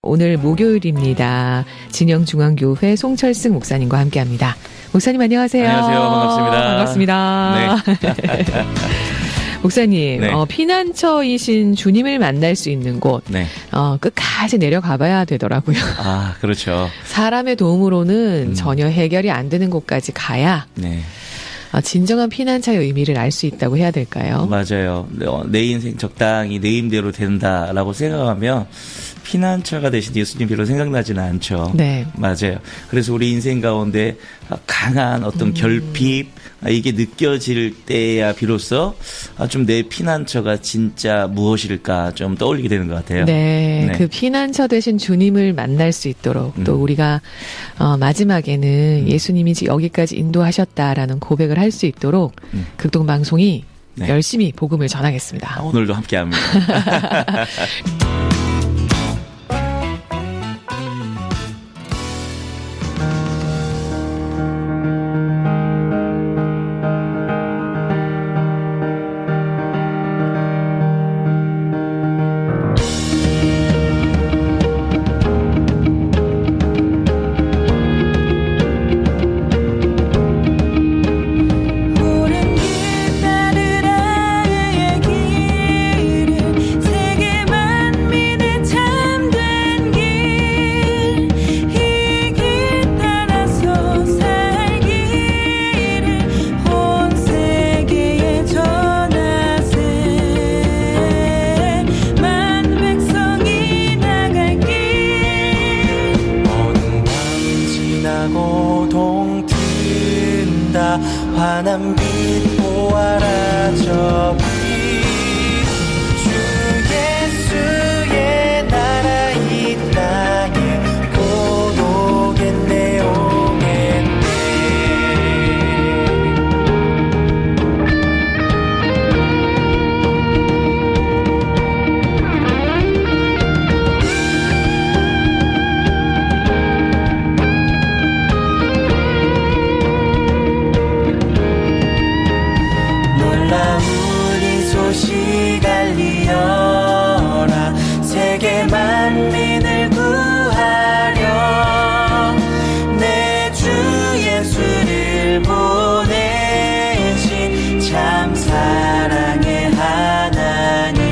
오늘 목요일입니다. 진영중앙교회 송철승 목사님과 함께합니다. 목사님 안녕하세요. 안녕하세요. 반갑습니다. 반갑습니다. 네. 목사님, 네. 피난처이신 주님을 만날 수 있는 곳, 네. 끝까지 내려가 봐야 되더라고요. 아, 그렇죠. 사람의 도움으로는 전혀 해결이 안 되는 곳까지 가야 네. 진정한 피난처의 의미를 알 수 있다고 해야 될까요? 맞아요. 내 인생 적당히 내 힘대로 된다라고 생각하면 피난처가 되신 예수님 별로 생각나지는 않죠. 네. 맞아요. 그래서 우리 인생 가운데 강한 어떤 결핍, 이게 느껴질 때야 비로소 좀 내 피난처가 진짜 무엇일까 좀 떠올리게 되는 것 같아요. 네, 네. 그 피난처 되신 주님을 만날 수 있도록 또 우리가 마지막에는 예수님이 여기까지 인도하셨다라는 고백을 할 수 있도록 극동방송이 네. 열심히 복음을 전하겠습니다. 오늘도 함께합니다. 환한 빛 보아라 저기 주 예수의 나라 이 땅에 곧 오겠네 오겠네 소식 알리어라 세계 만민을 구하려 내 주 예수를 보내신 참 사랑의 하나님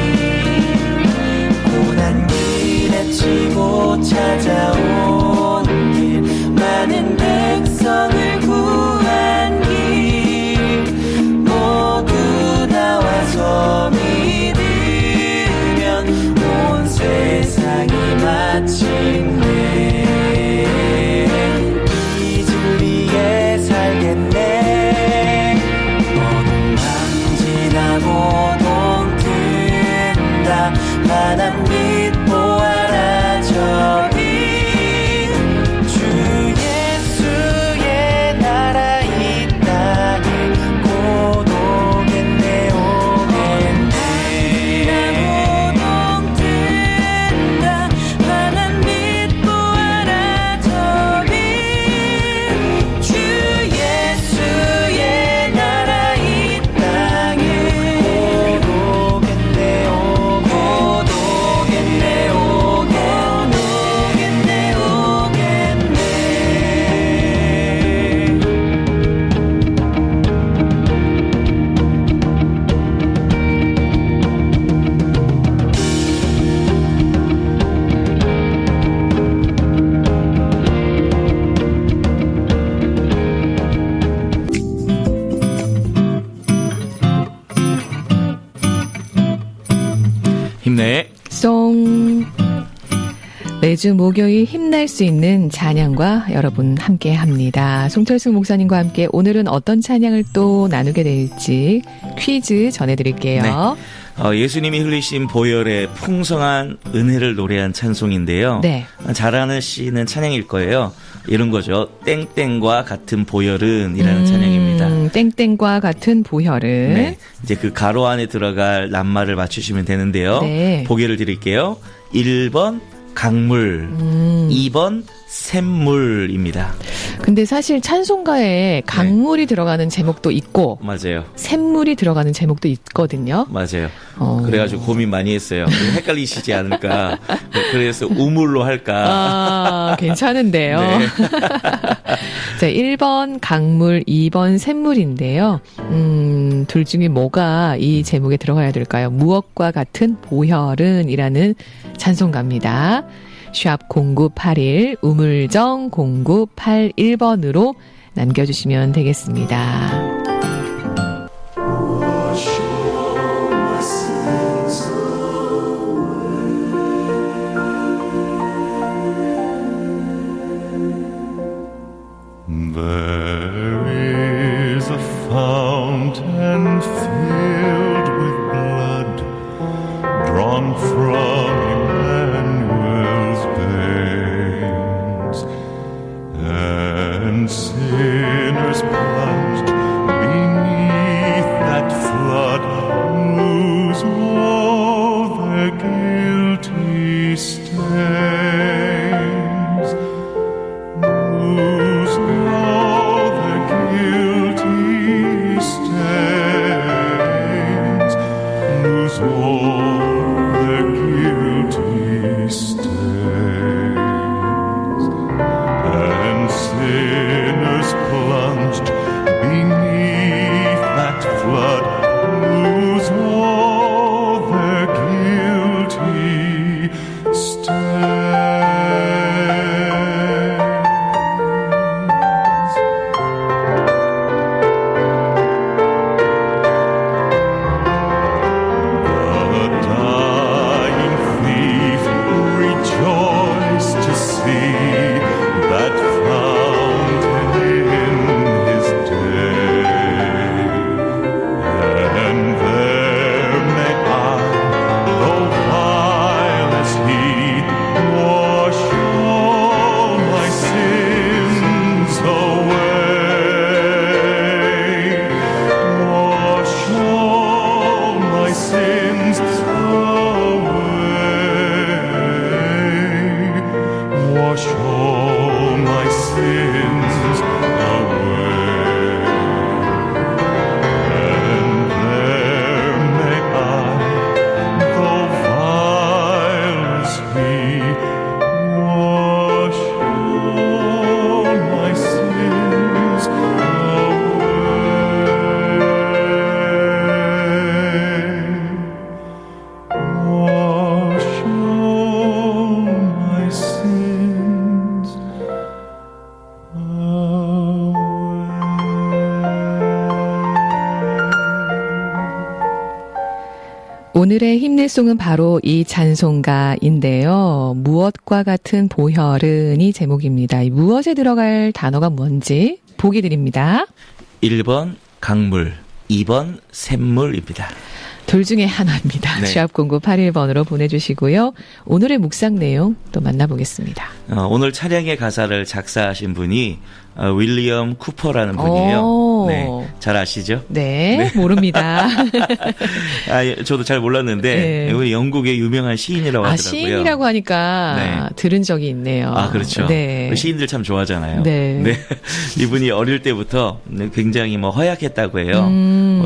고난 길에 치고 찾아온 길 많은 백성을 구한 길 모두 나와서 믿으면 온 세상이 마침내 이 진리에 살겠네 어둠 밤 지나고 동튼다 환한 빛 보아라 저기 주 예수의 나라 이 땅에 곧 오겠네 힘내. 송. 매주 목요일 힘날 수 있는 찬양과 여러분 함께 합니다. 송철승 목사님과 함께 오늘은 어떤 찬양을 또 나누게 될지 퀴즈 전해드릴게요. 네. 예수님이 흘리신 보혈의 풍성한 은혜를 노래한 찬송인데요. 네. 잘 아시는 찬양일 거예요. 이런 거죠. 땡땡과 같은 보혈은 이라는 찬양입니다. 땡땡과 같은 보혈은. 네. 이제 그 가로 안에 들어갈 낱말을 맞추시면 되는데요. 네. 보기를 드릴게요. 1번 강물, 2번 샘물입니다. 근데 사실 찬송가에 강물이 들어가는 제목도 있고 맞아요. 샘물이 들어가는 제목도 있거든요. 맞아요. 그래가지고 고민 많이 했어요. 헷갈리시지 않을까. 그래서 우물로 할까. 아, 괜찮은데요. 네. 자, 1번 강물, 2번 샘물인데요. 둘 중에 뭐가 이 제목에 들어가야 될까요? 무엇과 같은 보혈은이라는 찬송가입니다. 샵 0981 우물정 0981번으로 남겨주시면 되겠습니다. There is a fountain filled with blood drawn from Emmanuel's veins, and sinners plunged beneath that flood lose all their guilty stains. Lose all the guilty stains. Lose all the guilty stains. And sinners plunged beneath that flood lose all their guilty stains. The dying thief rejoiced to see that fountain in his day. And there may I, though vile as he, wash all my sins away. Wash all my sins away. Wash all my sins away. And there may I, though vile as he, wash all my sins away. Wash all my sins 오늘의 힘내송은 바로 이 찬송가인데요. 무엇과 같은 보혈은이 제목입니다. 이 무엇에 들어갈 단어가 뭔지 보기 드립니다. 1번 강물, 2번 샘물입니다. 둘 중에 하나입니다. 네. 샵 0981번으로 보내주시고요. 오늘의 묵상 내용 또 만나보겠습니다. 오늘 찬양의 가사를 작사하신 분이 윌리엄 쿠퍼라는 분이에요. 오. 네, 잘 아시죠? 네, 모릅니다. 저도 잘 몰랐는데 네. 우리 영국의 유명한 시인이라고 아, 하더라고요. 시인이라고 하니까 네. 들은 적이 있네요. 아, 그렇죠. 네. 시인들 참 좋아하잖아요. 네. 이분이 어릴 때부터 굉장히 허약했다고 해요.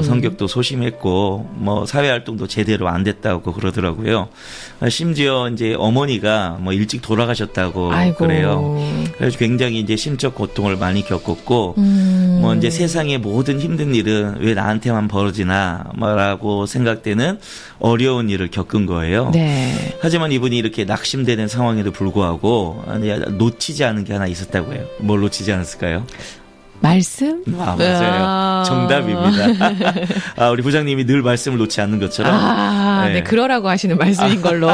성격도 소심했고, 사회 활동도 제대로 안 됐다고 그러더라고요. 심지어 이제 어머니가 일찍 돌아가셨다고 아이고. 그래요. 그래서 굉장히 이제 심적 고통을 많이 겪었고, 이제 세상의 모든 힘든 일은 왜 나한테만 벌어지나, 라고 생각되는 어려운 일을 겪은 거예요. 네. 하지만 이분이 이렇게 낙심되는 상황에도 불구하고 놓치지 않은 게 하나 있었다고 해요. 뭘 놓치지 않았을까요? 말씀? 맞아요. 정답입니다. 우리 부장님이 늘 말씀을 놓지 않는 것처럼. 네, 그러라고 하시는 말씀인 걸로.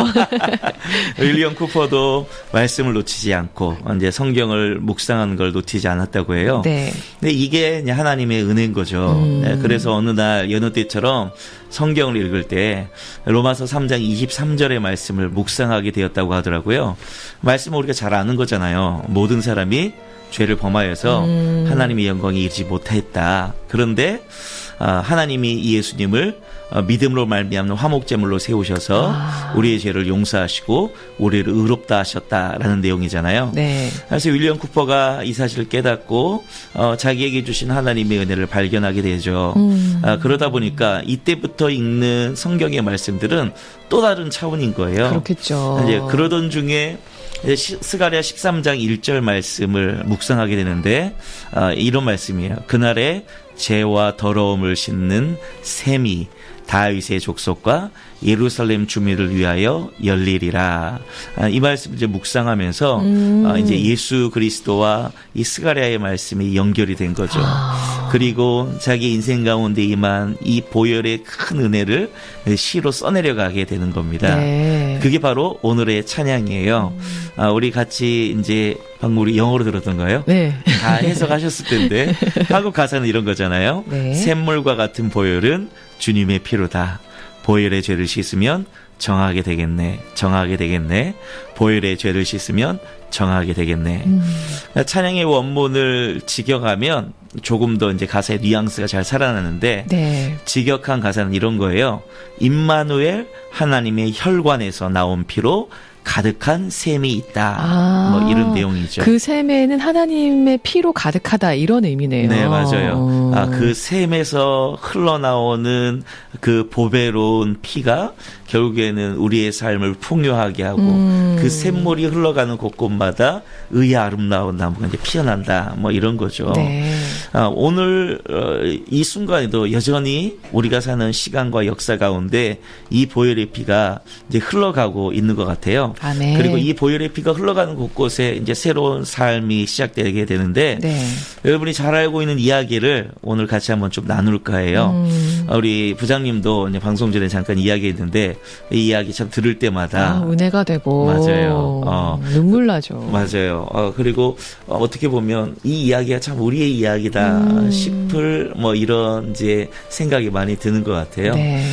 윌리엄 쿠퍼도 말씀을 놓치지 않고 이제 성경을 묵상하는 걸 놓치지 않았다고 해요. 네. 근데 이게 이제 하나님의 은혜인 거죠. 네, 그래서 어느 날 여느 때처럼 성경을 읽을 때 로마서 3장 23절의 말씀을 묵상하게 되었다고 하더라고요. 말씀은 우리가 잘 아는 거잖아요. 모든 사람이 죄를 범하여서 하나님의 영광에 이르지 못했다. 그런데 하나님이 이 예수님을 믿음으로 말미암는 화목제물로 세우셔서 우리의 죄를 용서하시고 우리를 의롭다 하셨다라는 내용이잖아요. 네. 그래서 윌리엄 쿠퍼가 이 사실을 깨닫고 자기에게 주신 하나님의 은혜를 발견하게 되죠. 그러다 보니까 이때부터 읽는 성경의 말씀들은 또 다른 차원인 거예요. 그렇겠죠. 이제 그러던 중에 스가랴 13장 1절 말씀을 묵상하게 되는데 이런 말씀이에요. 그날에 죄와 더러움을 씻는 셈이 다윗의 족속과 예루살렘 주민을 위하여 열리리라. 이 말씀 이제 묵상하면서 이제 예수 그리스도와 이 스가랴의 말씀이 연결이 된 거죠. 그리고 자기 인생 가운데 임한 이 보혈의 큰 은혜를 시로 써내려가게 되는 겁니다. 네. 그게 바로 오늘의 찬양이에요. 우리 같이 이제 방금 우리 영어로 들었던가요? 네. 다 해석하셨을 텐데 한국 가사는 이런 거잖아요. 네. 샘물과 같은 보혈은 주님의 피로다. 보혈의 죄를 씻으면 정하게 되겠네. 정하게 되겠네. 보혈의 죄를 씻으면 정하게 되겠네. 찬양의 원문을 직역하면 조금 더 이제 가사의 뉘앙스가 잘 살아나는데 네. 직역한 가사는 이런 거예요. 임마누엘 하나님의 혈관에서 나온 피로 가득한 셈이 있다. 뭐 이런 내용이죠. 그 셈에는 하나님의 피로 가득하다 이런 의미네요. 네, 맞아요. 그 셈에서 흘러나오는 그 보배로운 피가 결국에는 우리의 삶을 풍요하게 하고 그 샘물이 흘러가는 곳곳마다 의의 아름다운 나무가 이제 피어난다. 뭐 이런 거죠. 네. 오늘 이 순간에도 여전히 우리가 사는 시간과 역사 가운데 이 보혈의 피가 이제 흘러가고 있는 것 같아요. 아멘. 그리고 이 보혈의 피가 흘러가는 곳곳에 이제 새로운 삶이 시작되게 되는데 네. 여러분이 잘 알고 있는 이야기를 오늘 같이 한번 좀 나눌까 해요. 우리 부장님도 이제 방송 전에 잠깐 이야기했는데 이 이야기 참 들을 때마다 은혜가 되고 맞아요. 눈물 나죠. 맞아요. 그리고 어떻게 보면 이 이야기가 참 우리의 이야기다 싶을 뭐 이런 이제 생각이 많이 드는 것 같아요. 네.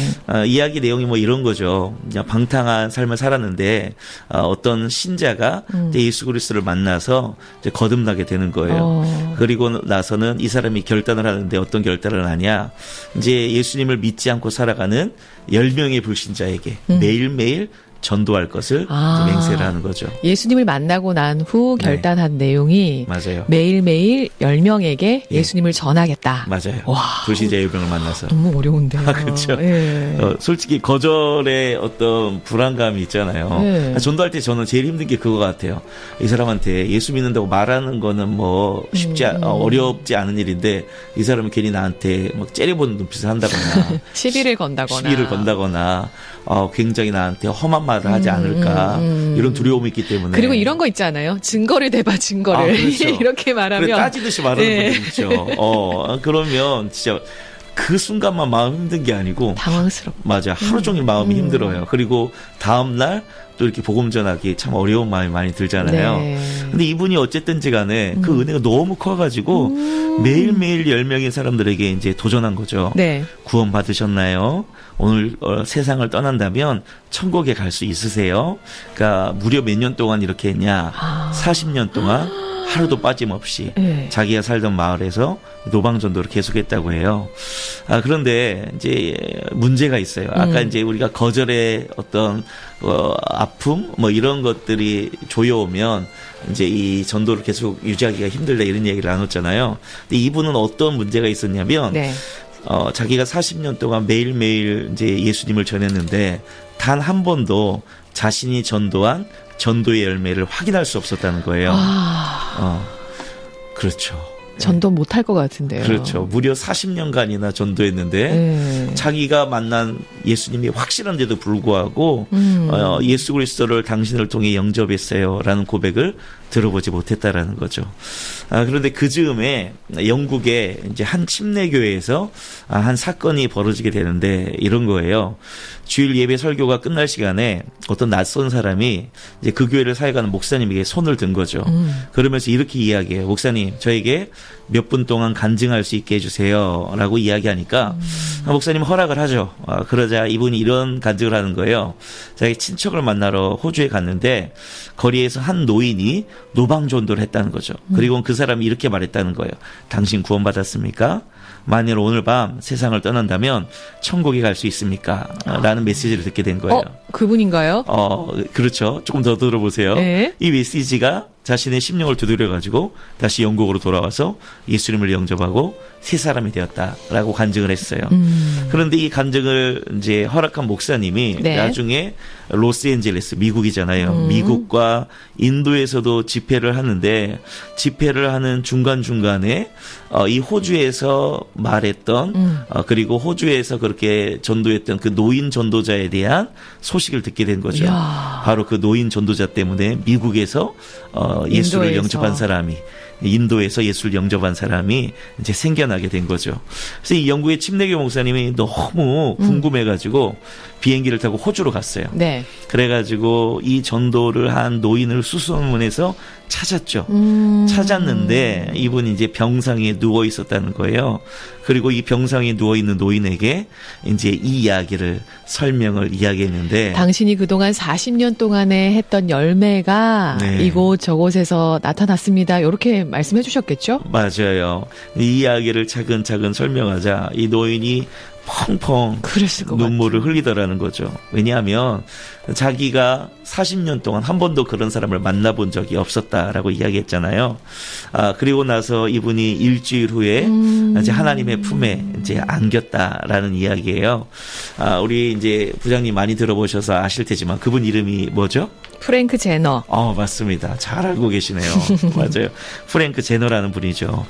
이야기 내용이 뭐 이런 거죠. 그냥 방탕한 삶을 살았는데 어떤 신자가 이제 예수 그리스도를 만나서 이제 거듭나게 되는 거예요. 그리고 나서는 이 사람이 결단을 하는데 어떤 결단을 하냐? 이제 예수님을 믿지 않고 살아가는 10명의 불신자에게 매일매일 전도할 것을 이제 맹세를 하는 거죠. 예수님을 만나고 난 후 결단한 내용이 맞아요. 매일매일 10명에게 예수님을 전하겠다. 맞아요. 와. 불신자 10명을 만나서. 너무 어려운데요. 그렇죠. 예. 솔직히 거절의 어떤 불안감이 있잖아요. 네. 전도할 때 저는 제일 힘든 게 그거 같아요. 이 사람한테 예수 믿는다고 말하는 거는 뭐 쉽지 어렵지 않은 일인데 이 사람이 괜히 나한테 막 째려보는 눈빛을 한다거나 시비를 건다거나 굉장히 나한테 험한 말을 하지 않을까 이런 두려움이 있기 때문에. 그리고 이런 거 있잖아요. 증거를 대봐 증거를. 그렇죠. 이렇게 말하면 그래, 따지듯이 말하는 네. 분들 있죠. 그러면 진짜 그 순간만 마음 힘든 게 아니고 당황스럽고. 맞아. 하루 종일 마음이 힘들어요. 그리고 다음 날 또 이렇게 복음 전하기 참 어려운 마음이 많이 들잖아요. 네. 근데 이분이 어쨌든지 간에 그 은혜가 너무 커가지고 매일매일 10명의 사람들에게 이제 도전한 거죠. 네. 구원 받으셨나요? 오늘 세상을 떠난다면 천국에 갈 수 있으세요? 그러니까 무려 몇 년 동안 이렇게 했냐? 40년 동안 하루도 빠짐없이 네. 자기가 살던 마을에서 노방전도를 계속했다고 해요. 그런데 이제 문제가 있어요. 아까 이제 우리가 거절의 어떤 아픔 뭐 이런 것들이 조여오면 이제 이 전도를 계속 유지하기가 힘들다 이런 얘기를 나눴잖아요. 근데 이분은 어떤 문제가 있었냐면 네. 자기가 40년 동안 매일매일 이제 예수님을 전했는데 단 한 번도 자신이 전도한 전도의 열매를 확인할 수 없었다는 거예요. 그렇죠. 전도 못할 것 같은데요. 그렇죠. 무려 40년간이나 전도했는데 네. 자기가 만난 예수님이 확실한데도 불구하고 예수 그리스도를 당신을 통해 영접했어요라는 고백을 들어보지 못했다라는 거죠. 그런데 그 즈음에 영국의 이제 한 침례교회에서 한 사건이 벌어지게 되는데 이런 거예요. 주일 예배 설교가 끝날 시간에 어떤 낯선 사람이 이제 그 교회를 사역하는 목사님에게 손을 든 거죠. 그러면서 이렇게 이야기해요. 목사님, 저에게 몇 분 동안 간증할 수 있게 해주세요. 라고 이야기하니까 목사님 허락을 하죠. 그러자 그러자 이분이 이런 간증을 하는 거예요. 자기 친척을 만나러 호주에 갔는데 거리에서 한 노인이 노방전도를 했다는 거죠. 그리고 그 사람이 이렇게 말했다는 거예요. 당신 구원받았습니까? 만일 오늘 밤 세상을 떠난다면 천국에 갈 수 있습니까? 라는 메시지를 듣게 된 거예요. 그분인가요? 그렇죠. 조금 더 들어보세요. 네. 이 메시지가 자신의 심령을 두드려가지고 다시 영국으로 돌아와서 예수님을 영접하고 새 사람이 되었다라고 간증을 했어요. 그런데 이 간증을 이제 허락한 목사님이 네. 나중에 로스앤젤레스, 미국이잖아요. 미국과 인도에서도 집회를 하는데 집회를 하는 중간중간에 이 호주에서 말했던 그리고 호주에서 그렇게 전도했던 그 노인 전도자에 대한 소식을 듣게 된 거죠. 이야. 바로 그 노인 전도자 때문에 미국에서 예수를 인도에서. 영접한 사람이 인도에서 예수를 영접한 사람이 이제 생겨나게 된 거죠. 그래서 이 영국의 침례교 목사님이 너무 궁금해가지고 비행기를 타고 호주로 갔어요. 네. 그래가지고 이 전도를 한 노인을 수소문해서 찾았죠. 찾았는데 이분이 이제 병상에 누워 있었다는 거예요. 그리고 이 병상에 누워 있는 노인에게 이제 이 이야기를 설명을 이야기했는데 당신이 그동안 40년 동안에 했던 열매가 네. 이곳 저곳에서 나타났습니다. 이렇게 말씀해 주셨겠죠? 맞아요. 이 이야기를 차근차근 설명하자 이 노인이 펑펑 그랬을 것 눈물을 흘리더라는 거죠. 왜냐하면 자기가 40년 동안 한 번도 그런 사람을 만나본 적이 없었다라고 이야기했잖아요. 그리고 나서 이분이 일주일 후에 이제 하나님의 품에 이제 안겼다라는 이야기예요. 우리 이제 부장님 많이 들어보셔서 아실 테지만 그분 이름이 뭐죠? 프랭크 제너. 맞습니다. 잘 알고 계시네요. 맞아요. 프랭크 제너라는 분이죠.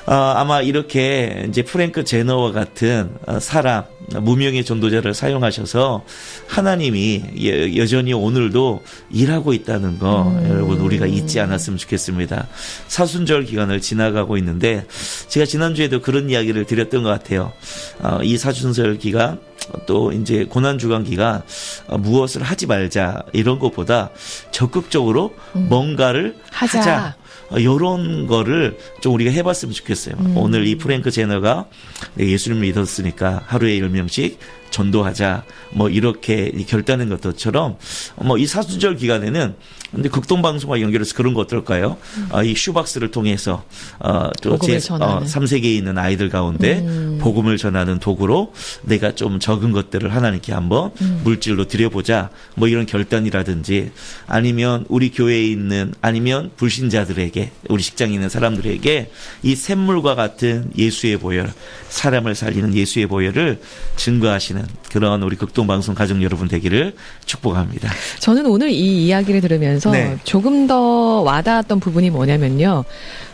아마 이렇게 이제 프랭크 제너와 같은 사람, 무명의 전도자를 사용하셔서 하나님이 여전히 오늘도 일하고 있다는 거 여러분 우리가 잊지 않았으면 좋겠습니다. 사순절 기간을 지나가고 있는데 제가 지난주에도 그런 이야기를 드렸던 것 같아요. 이 사순절 기간 또 이제 고난주간 기간 무엇을 하지 말자 이런 것보다 적극적으로 뭔가를 하자. 이런 거를 좀 우리가 해봤으면 좋겠어요. 오늘 이 프랭크 제너가 예수님을 믿었으니까 하루에 10명씩 전도하자 뭐 이렇게 결단한 것처럼 뭐 이 사순절 기간에는 근데 극동방송과 연결해서 그런 거 어떨까요? 이 슈박스를 통해서 또 제 3세계에 있는 아이들 가운데 복음을 전하는 도구로 내가 좀 적은 것들을 하나님께 한번 물질로 드려보자 뭐 이런 결단이라든지 아니면 우리 교회에 있는 아니면 불신자들에게 우리 직장에 있는 사람들에게 이 샘물과 같은 예수의 보혈 사람을 살리는 예수의 보혈을 증거하시는 그런 우리 극동방송 가족 여러분 되기를 축복합니다. 저는 오늘 이 이야기를 들으면서 네. 조금 더 와닿았던 부분이 뭐냐면요.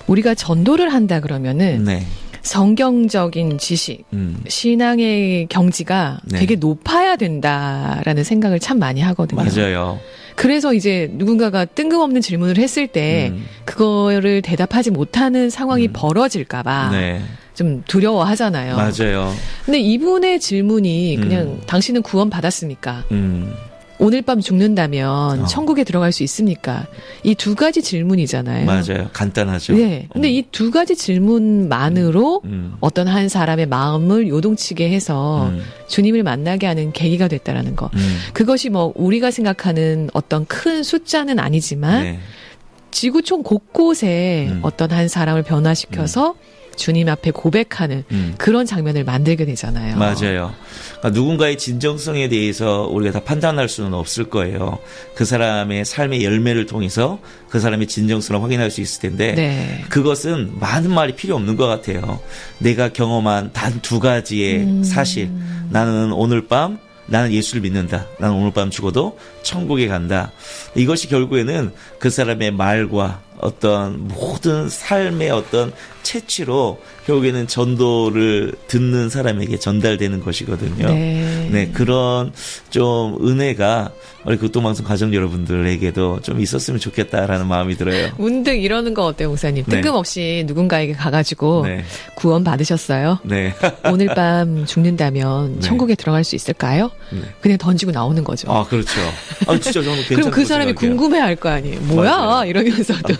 우리가 전도를 한다 그러면은 네. 성경적인 지식, 신앙의 경지가 네. 되게 높아야 된다라는 생각을 참 많이 하거든요. 맞아요. 그래서 이제 누군가가 뜬금없는 질문을 했을 때 그거를 대답하지 못하는 상황이 벌어질까봐 네. 좀 두려워하잖아요. 맞아요. 근데 이분의 질문이 그냥 당신은 구원 받았습니까? 음. 오늘 밤 죽는다면 천국에 들어갈 수 있습니까? 이 두 가지 질문이잖아요. 맞아요. 간단하죠. 네. 근데 이 두 가지 질문만으로 어떤 한 사람의 마음을 요동치게 해서 주님을 만나게 하는 계기가 됐다라는 거. 그것이 뭐 우리가 생각하는 어떤 큰 숫자는 아니지만 네. 지구촌 곳곳에 어떤 한 사람을 변화시켜서 주님 앞에 고백하는 그런 장면을 만들게 되잖아요. 맞아요. 그러니까 누군가의 진정성에 대해서 우리가 다 판단할 수는 없을 거예요. 그 사람의 삶의 열매를 통해서 그 사람의 진정성을 확인할 수 있을 텐데 네. 그것은 많은 말이 필요 없는 것 같아요. 내가 경험한 단 두 가지의 사실. 나는 오늘 밤 나는 예수를 믿는다. 나는 오늘 밤 죽어도 천국에 간다. 이것이 결국에는 그 사람의 말과 어떤 모든 삶의 어떤 채취로 결국에는 전도를 듣는 사람에게 전달되는 것이거든요. 네. 네, 그런 좀 은혜가 우리 극동방송 가족 여러분들에게도 좀 있었으면 좋겠다라는 마음이 들어요. 문득 이러는 거 어때요, 목사님? 네. 뜬금없이 누군가에게 가가지고 네. 구원 받으셨어요? 네. 오늘 밤 죽는다면 네. 천국에 들어갈 수 있을까요? 네. 그냥 던지고 나오는 거죠. 그렇죠. 진짜 저는 괜찮은 그럼 그 사람이 생각이에요. 궁금해할 거 아니에요. 뭐야? 맞아요. 이러면서도.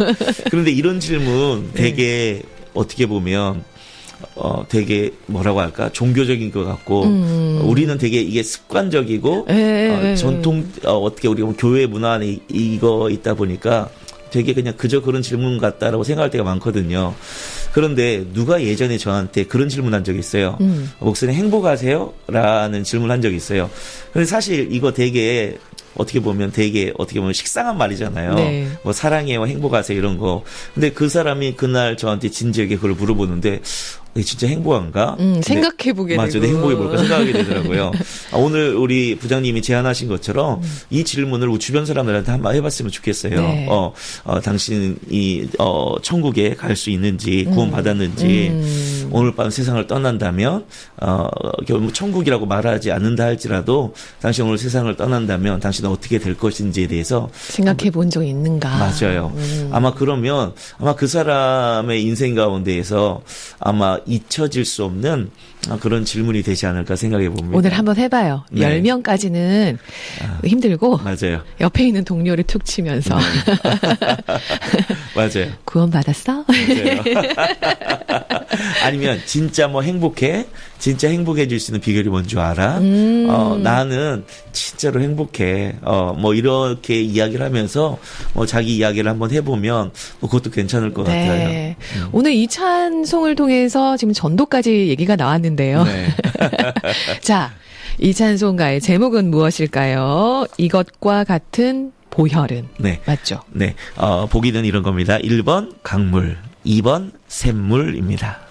그런데 이런 질문 되게 어떻게 보면 되게 뭐라고 할까 종교적인 것 같고 우리는 되게 이게 습관적이고 전통 어떻게 우리가 교회 문화 안에 이거 있다 보니까 되게 그냥 그저 그런 질문 같다라고 생각할 때가 많거든요. 그런데 누가 예전에 저한테 그런 질문한 적이 있어요. 목사님 행복하세요? 라는 질문한 적이 있어요. 근데 사실 이거 되게 어떻게 보면 식상한 말이잖아요. 네. 뭐 사랑해요, 행복하세요 이런 거. 근데 그 사람이 그날 저한테 진지하게 그걸 물어보는데 진짜 행복한가? 생각해보게 되고. 맞죠. 행복해볼까 생각하게 되더라고요. 오늘 우리 부장님이 제안하신 것처럼 이 질문을 우리 주변 사람들한테 한번 해봤으면 좋겠어요. 네. 당신이 천국에 갈 수 있는지 구원 받았는지 오늘 밤 세상을 떠난다면 결국 천국이라고 말하지 않는다 할지라도 당신 오늘 세상을 떠난다면 당신은 어떻게 될 것인지에 대해서 생각해본 적 있는가? 맞아요. 아마 그러면 아마 그 사람의 인생 가운데에서 아마 잊혀질 수 없는 그런 질문이 되지 않을까 생각해 봅니다. 오늘 한번 해봐요. 네. 10명까지는 힘들고 맞아요. 옆에 있는 동료를 툭 치면서 맞아요. 구원 받았어? 맞아요. 아니면 진짜 뭐 행복해? 진짜 행복해질 수 있는 비결이 뭔 줄 알아? 나는 진짜로 행복해. 뭐 이렇게 이야기를 하면서 뭐 자기 이야기를 한번 해보면 뭐 그것도 괜찮을 것 네. 같아요. 오늘 이 찬송을 통해서 지금 전도까지 얘기가 나왔는데요. 네. 자, 이 찬송가의 제목은 무엇일까요? 이것과 같은 보혈은. 네. 맞죠? 네. 보기는 이런 겁니다. 1번 강물, 2번 샘물입니다.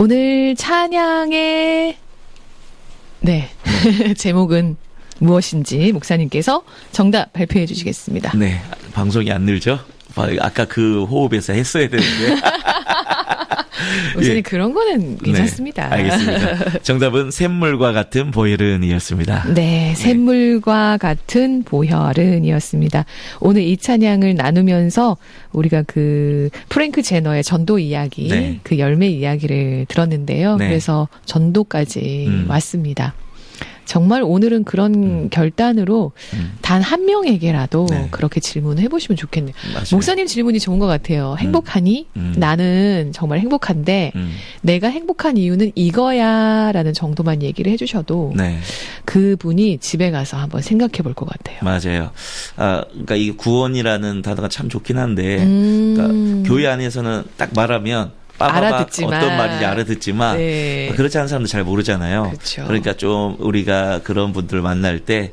오늘 찬양의 네 제목은 무엇인지 목사님께서 정답 발표해 주시겠습니다. 네, 방송이 안 늘죠? 아까 그 호흡에서 했어야 되는데. 목사님 예. 그런 거는 괜찮습니다. 네, 알겠습니다. 정답은 샘물과 같은 보혈은이었습니다. 네, 샘물과 같은 보혈은이었습니다. 오늘 이 찬양을 나누면서 우리가 그 프랭크 제너의 전도 이야기, 네. 그 열매 이야기를 들었는데요. 네. 그래서 전도까지 왔습니다. 정말 오늘은 그런 결단으로 단 한 명에게라도 네. 그렇게 질문을 해보시면 좋겠네요. 맞아요. 목사님 질문이 좋은 것 같아요. 행복하니? 나는 정말 행복한데 내가 행복한 이유는 이거야 라는 정도만 얘기를 해주셔도 네, 그분이 집에 가서 한번 생각해 볼 것 같아요. 맞아요. 그러니까 이 구원이라는 단어가 참 좋긴 한데, 음. 그러니까 교회 안에서는 딱 말하면 빠바바 알아듣지만. 어떤 말인지 알아듣지만 네. 그렇지 않은 사람도 잘 모르잖아요. 그쵸. 그러니까 좀 우리가 그런 분들을 만날 때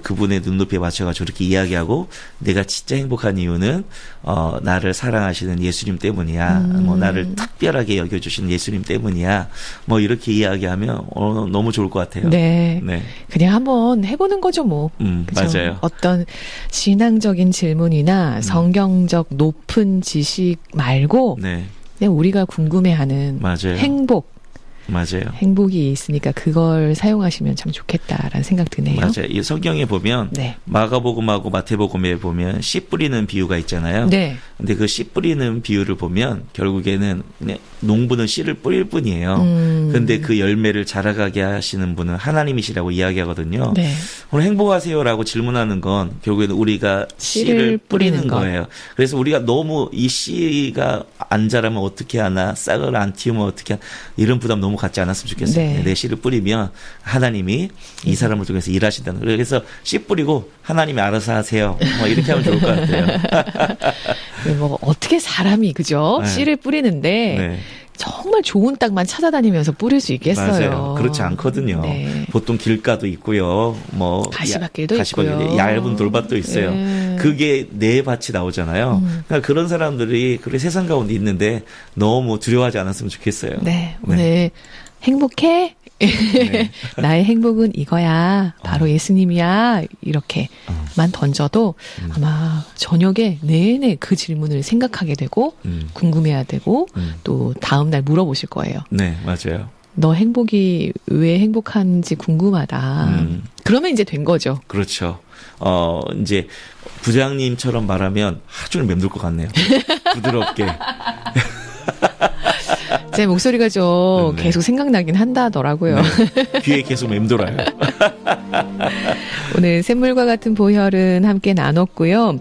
그분의 눈높이에 맞춰가지고 이렇게 이야기하고 내가 진짜 행복한 이유는 나를 사랑하시는 예수님 때문이야. 뭐 나를 특별하게 여겨주시는 예수님 때문이야. 뭐 이렇게 이야기하면 너무 좋을 것 같아요. 네. 네. 그냥 한번 해보는 거죠, 뭐. 그죠? 맞아요. 어떤 신앙적인 질문이나 성경적 높은 지식 말고 네. 그냥 우리가 궁금해하는 맞아요. 맞아요. 행복이 있으니까 그걸 사용하시면 참 좋겠다라는 생각 드네요. 맞아요. 이 성경에 보면 네. 마가복음하고 마태복음에 보면 씨 뿌리는 비유가 있잖아요. 네. 근데 그 씨 뿌리는 비유를 보면 결국에는 그냥 농부는 씨를 뿌릴 뿐이에요. 근데 그 열매를 자라가게 하시는 분은 하나님이시라고 이야기하거든요. 네. 오늘 행복하세요라고 질문하는 건 결국에는 우리가 씨를 뿌리는 것. 거예요. 그래서 우리가 너무 이 씨가 안 자라면 어떻게 하나, 싹을 안 틔우면 어떻게 하나, 이런 부담 너무 갖지 않았으면 좋겠어요. 네. 내 씨를 뿌리면 하나님이 이 사람을 통해서 일하신다는 거예요. 그래서 씨 뿌리고 하나님이 알아서 하세요. 뭐 이렇게 하면 좋을 것 같아요. 뭐 어떻게 사람이 그죠? 네. 씨를 뿌리는데 네. 정말 좋은 땅만 찾아다니면서 뿌릴 수 있겠어요. 맞아요. 그렇지 않거든요. 네. 보통 길가도 있고요. 뭐 가시밭길도 가시밭길, 있고요. 얇은 돌밭도 있어요. 네. 그게 네 밭이 나오잖아요. 그러니까 그런 사람들이 그렇게 세상 가운데 있는데 너무 두려워하지 않았으면 좋겠어요. 네, 오늘 행복해? 네. 나의 행복은 이거야. 바로 예수님이야. 이렇게만 던져도 아마 저녁에 내내 그 질문을 생각하게 되고 궁금해야 되고 또 다음날 물어보실 거예요. 네, 맞아요. 너 행복이 왜 행복한지 궁금하다. 그러면 이제 된 거죠. 그렇죠. 이제 부장님처럼 말하면 하루 종일 맴돌 것 같네요. 부드럽게. 제 목소리가 좀 네. 계속 생각나긴 한다더라고요. 네. 귀에 계속 맴돌아요. 오늘 샘물과 같은 보혈은 함께 나눴고요.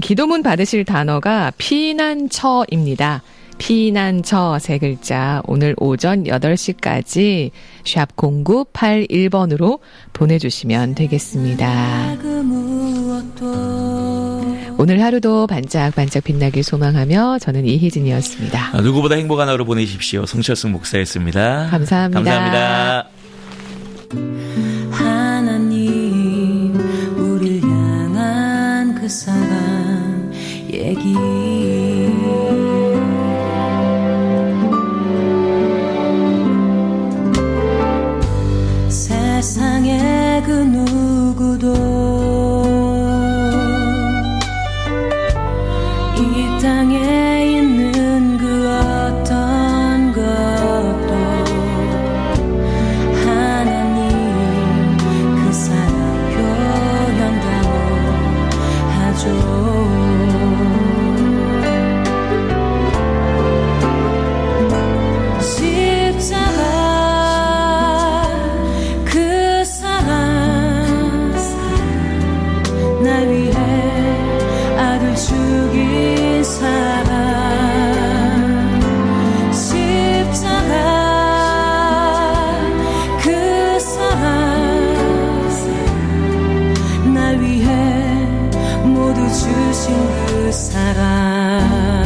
기도문 받으실 단어가 피난처입니다. 피난처 세 글자 오늘 오전 8시까지 샵 0981번으로 보내주시면 되겠습니다. 오늘 하루도 반짝반짝 빛나길 소망하며 저는 이희진이었습니다. 누구보다 행복한 하루 보내십시오. 성철승 목사였습니다. 감사합니다. 감사합니다. 하나님 우릴 향한 그 사랑 얘기 세상의 그 누구도 이 땅에 있는 그 어떤 것도 하나님 그 사랑 표현다고 하죠. 십자가 그 사랑 나 위해 아들 죽인 사랑 십자가 그 사랑 나 위해 모두 주신 그 사랑